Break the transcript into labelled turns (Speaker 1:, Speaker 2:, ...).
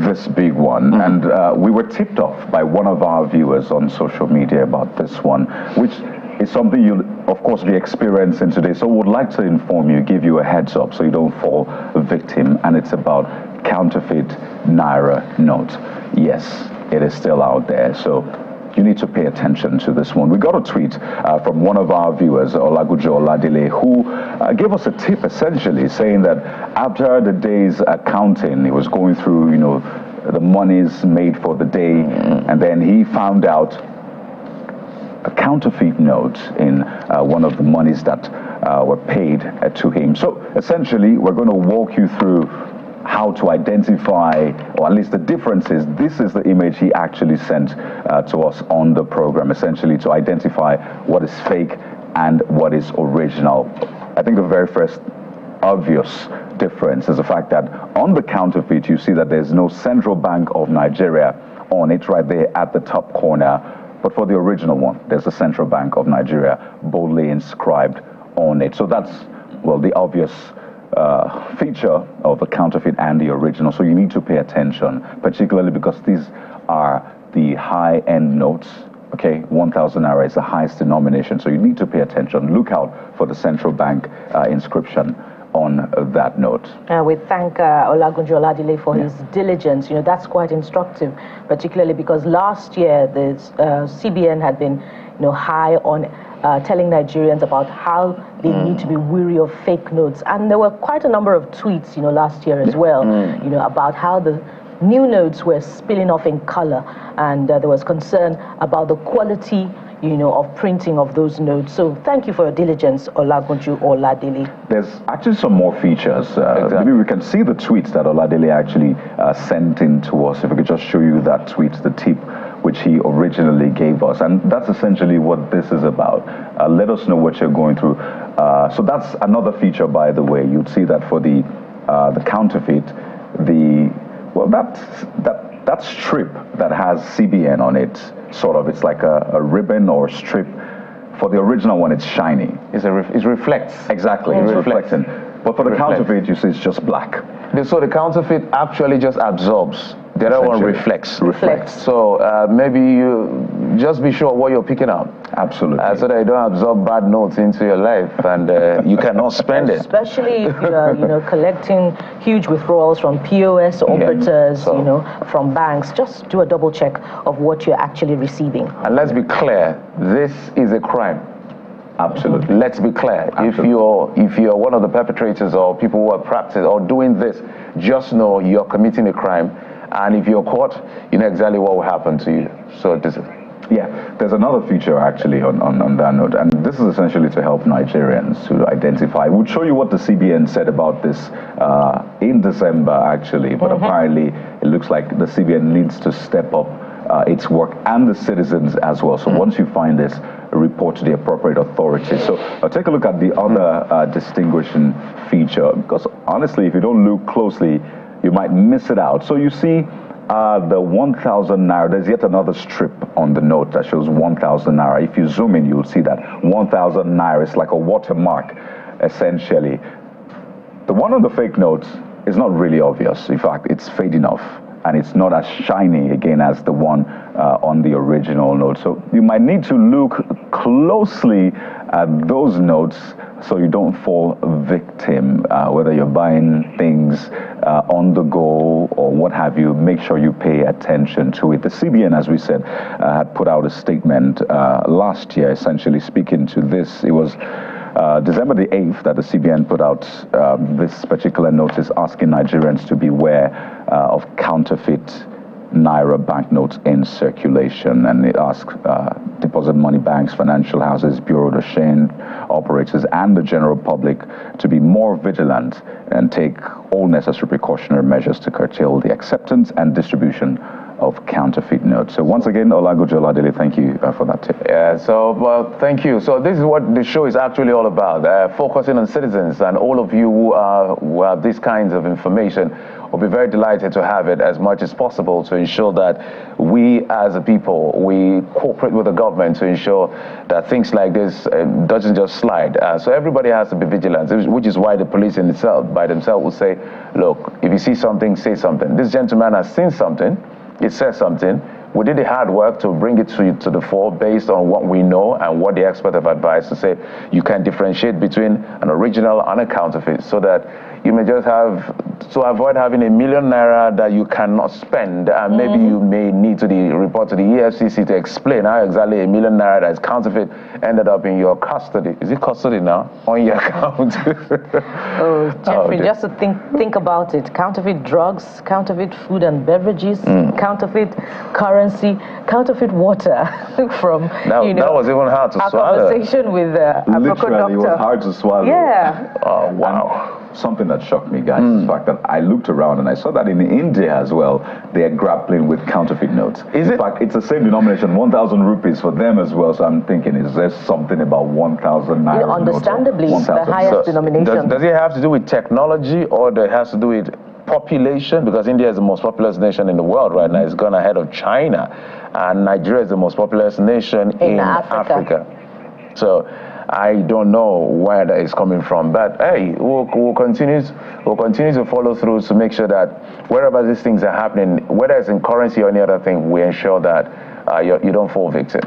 Speaker 1: this big one, and we were tipped off by one of our viewers on social media about this one, which is something you'll, of course, be experiencing today. So we would like to inform you, give you a heads up so you don't fall a victim, and it's about counterfeit Naira note. Yes, it is still out there, so you need to pay attention to this one. We got a tweet from one of our viewers, Olagunjo Oladile, who gave us a tip, essentially, saying that after the day's accounting, he was going through, the monies made for the day, and then he found out a counterfeit note in one of the monies that were paid to him. So essentially, we're going to walk you through how to identify, or at least the differences. This is the image he actually sent to us on the program, essentially to identify what is fake and what is original. I think the very first obvious difference is the fact that on the counterfeit, you see that there's no Central Bank of Nigeria on it right there at the top corner. But for the original one, there's the Central Bank of Nigeria boldly inscribed on it. So that's, well, the obvious feature of the counterfeit and the original. So you need to pay attention, particularly because these are the high-end notes. Okay, 1,000 Naira is the highest denomination. So you need to pay attention. Look out for the Central Bank inscription on that note.
Speaker 2: We thank Olagunjo Oladile for his diligence. That's quite instructive, particularly because last year the CBN had been high on telling Nigerians about how they need to be wary of fake notes. And there were quite a number of tweets last year as well, about how the new notes were spilling off in color, and there was concern about the quality of printing of those notes. So thank you for your diligence, Olagunjo Oladile.
Speaker 1: There's actually some more features. Maybe we can see the tweets that Oladile actually sent in to us. If we could just show you that tweet, the tip which he originally gave us. And that's essentially what this is about. Let us know what you're going through. So that's another feature, by the way. You'd see that for the counterfeit, that strip that has CBN on it, sort of, it's like a ribbon or strip. For the original one, it's shiny.
Speaker 3: It reflects.
Speaker 1: Exactly, it's reflecting. But for the counterfeit, you see it's just black.
Speaker 3: So the counterfeit actually just absorbs. The other one reflects. So maybe you just be sure what you're picking up.
Speaker 1: Absolutely.
Speaker 3: So that you don't absorb bad notes into your life and you cannot spend it.
Speaker 2: Especially if you're collecting huge withdrawals from POS operators, from banks. Just do a double check of what you're actually receiving.
Speaker 3: And let's be clear, this is a crime.
Speaker 1: Absolutely.
Speaker 3: Let's be clear.
Speaker 1: Absolutely.
Speaker 3: If you're one of the perpetrators or people who are practicing or doing this, just know you're committing a crime. And if you're caught, you know exactly what will happen to you. So this is...
Speaker 1: Yeah, there's another feature actually on that note, and this is essentially to help Nigerians to identify. We'll show you what the CBN said about this in December actually, but apparently it looks like the CBN needs to step up its work and the citizens as well. So once you find this, report to the appropriate authorities. So take a look at the other distinguishing feature, because honestly, if you don't look closely, you might miss it out. So you see the 1,000 Naira, there's yet another strip on the note that shows 1,000 Naira. If you zoom in, you'll see that 1,000 Naira is like a watermark, essentially. The one on the fake note is not really obvious. In fact, it's fading off, and it's not as shiny, again, as the one on the original note. So you might need to look closely at those notes so you don't fall victim, whether you're buying things on the go or what have you. Make sure you pay attention to it. The CBN, as we said, had put out a statement last year, essentially speaking to this. It was December the 8th that the CBN put out this particular notice asking Nigerians to beware of counterfeit Naira banknotes in circulation, and it asks deposit money banks, financial houses, bureau de change operators, and the general public to be more vigilant and take all necessary precautionary measures to curtail the acceptance and distribution of counterfeit notes. So once again, Olagunju Oladele, thank you for that tip.
Speaker 3: Yeah, so, well, thank you. So this is what the show is actually all about, focusing on citizens, and all of you who have these kinds of information. We'll be very delighted to have it as much as possible to ensure that we as a people, we cooperate with the government to ensure that things like this doesn't just slide. So everybody has to be vigilant, which is why the police in itself, by themselves, will say, look, if you see something, say something. This gentleman has seen something, it says something. We did the hard work to bring it to the fore based on what we know and what the experts have advised to say you can differentiate between an original and a counterfeit, so that you may just have to avoid having £1 million Naira that you cannot spend, and maybe you may need to report to the EFCC to explain how exactly £1 million Naira that is counterfeit ended up in your custody. Is it custody now? On your account?
Speaker 2: Oh, Jeffrey, just to think about it. Counterfeit drugs, counterfeit food and beverages, counterfeit currency, counterfeit water from,
Speaker 3: that was even hard to swallow.
Speaker 2: Our conversation with
Speaker 1: literally, it was hard to swallow.
Speaker 2: Yeah.
Speaker 3: Oh, wow.
Speaker 1: And something that shocked me, guys, is the fact that I looked around and I saw that in India as well, they are grappling with counterfeit notes. In fact, it's the same denomination, 1,000 rupees for them as well. So I'm thinking, is there something about 1,000 Naira?
Speaker 2: Understandly, the highest denomination.
Speaker 3: Does it have to do with technology, or does it have to do with population? Because India is the most populous nation in the world right now. It's gone ahead of China. And Nigeria is the most populous nation in Africa. So I don't know where that is coming from, but hey, we'll continue to follow through to make sure that wherever these things are happening, whether it's in currency or any other thing, we ensure that you don't fall victim.